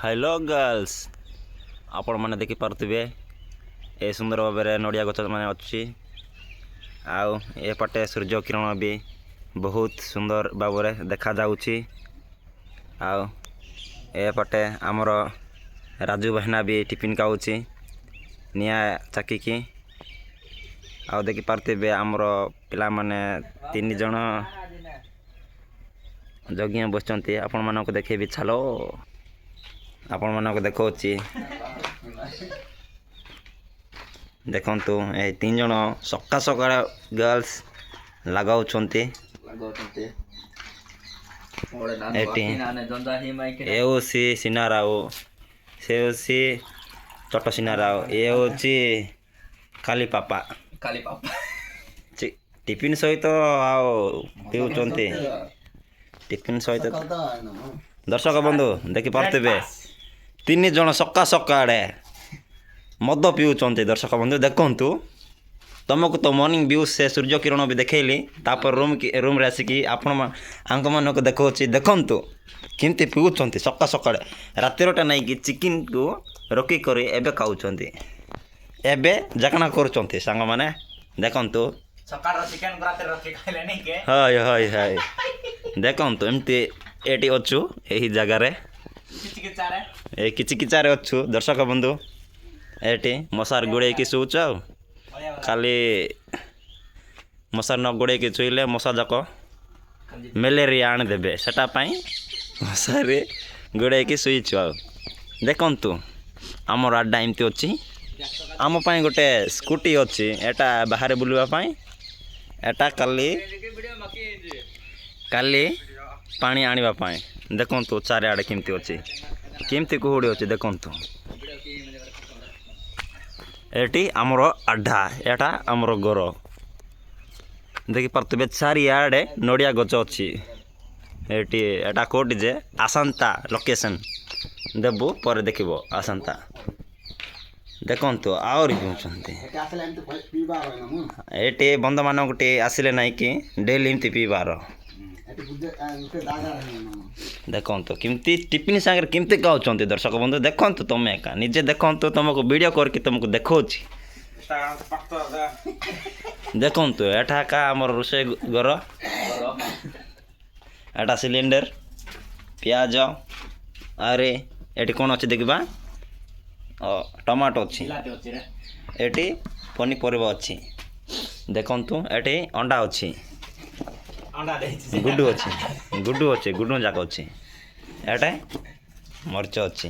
Hello girls आपण मैंने देखी पारे ए सुंदर भाव में नड़िया गच मैंने अच्छी आउ ए पटे सूर्य किरण भी बहुत सुंदर भाव में देखा जाउची आउ ए पटे आमर राजू बहना भी टिफिन खाऊची निया चाकिकी आउ देखी पारे आमर पिला माने 3 जन जगिया बसचंती आपण मानक देखेबी छालो आपण मानक देखौची देखंतु ए 3 जन सका सका गर्ल्स लगाउछंती एटी एओसी सिनाराओ सेओसी चट सिनाराओ ए होची काली पापा टिफिन सहित आओ पिउछंती टिफिन सहित दर्शक बंधु देखि पारते 3 जन सका सकाड़े मद पिउछंती दर्शक बंधु देखंतु तुमको तो मॉर्निंग व्यू से सूर्य किरण भी देखैली तापर रूम रे आसिकी आपण आंक मन को देखौची देखंतु किंती पिउछंती सका सकाड़े रातिरटा नै कि चिकन को रोकी करी एबे खाउछंती एबे जकना करूछंती संग माने देखंतु सकाळ चिकन राति रोकी खाइले नै के हाय हाय हाय देखंतु एमती एटी अच्छु एही जगह रे किचिकिचारे अच्छु दर्शक बंधु एटी मशार गुड़े कि शुच खाली मशार न गुड़े कि छुईले मशा जाक मलेरिया आनी देबे सेटा पई मशारे गुड़े कि शुईछु आ देखंतु हमर आडा एमती अछि आम पई गोटे स्कूटी अछि एटा बाहर बुलवा पई एटा काली पानी आनिबा पाए देखंतु चारे आड़े केमती अछि केमती कुहुडी अछि देखंतु एटी हमर आड्ढा एटा हमर घर देखि परतबे चारि आड़े नड़िया गछ अछि एटी एटा कोट जे आसंता लोकेशन देबु पर देखिबो आसंता देखंतु आउरी पिउछंती एटी बंद मानकटी आसिले नै कि डेली एमती पीबार देखंतु किमती टिफिन संगे किमती खाउछंती दर्शक बंधु देखंतु तमे एका निजे देखंतु तुमको वीडियो करके तुमको देखौछि देखंतु एठा का हमर रुसे घर एटा सिलेंडर प्याज अरे एटी कोन अछि देखबा टमाटो अछि एटी पनी परिबा अछि देखंतु एटी अंडा अछि गुड्डू अच्छे गुड्डू जाक अच्छे एटे मरच अच्छे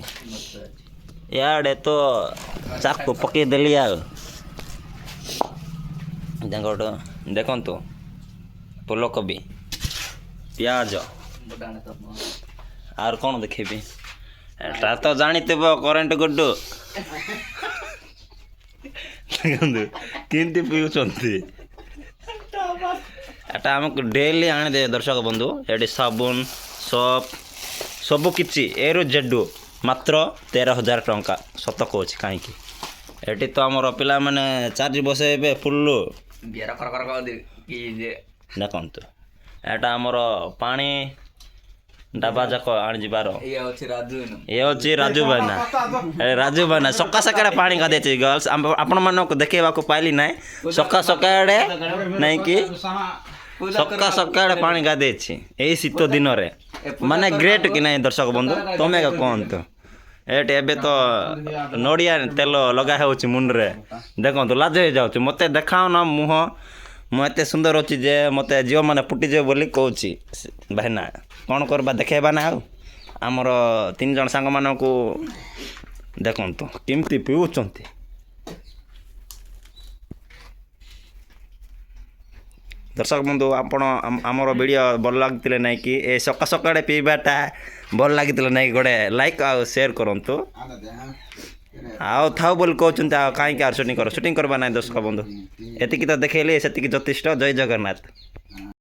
याडे तो चाकू पकई देली आ देखंतु फूलकोबी प्याज आर कौन देखेबी एटा तो जानिथिब करेंट गुड्डू देखंतु किंती पिउछंती एटा हमको डेली आने दे दर्शक बंधु एटी साबुन सप सबु किछि एरु जेडू मात्र 13,000 टंका सत कहछि काई कि एटी तो हमर पिला माने चार्ज बसेबे फुल्लु बियर कर कि जे देखंतु एटा हमर पानी डबा जाक आनि जिबार ये अछि राजू भाईना सका सकाडे पानी का देछि गर्ल्स आपण मानो को देखेबा को पाइली नै सका सकाडे नै कि सका सकाडे पानी गा देछि एई शीत दिन रे माने ग्रेट कि नै दर्शक बंधु तमे का कोंतो एटे एबे तो नड़िया तेल लगा होछि मुंड रे देखंतु लाज हो जाउछि मते देखाओ ना मुह मु एते सुंदर अछि जे मते जीव माने फुटी जे बोली कहउछि भाईना कोन करबा देखेबा ना हमर 3 जन संग मानन को देखंतु केमती पिउछंती दर्शक बंधु आपण आमर वीडियो भल लागतिले नै कि ए सका सकाडे पीबाटा भल लागतिले नै गोडे लाइक आ शेयर करंतु आओ थाउ बोल कहउछंती आ काई का शूटिंग करबा नै दर्शक बंधु एतिकी तो देखेले सेतिकी जथेष्ट जय जगन्नाथ।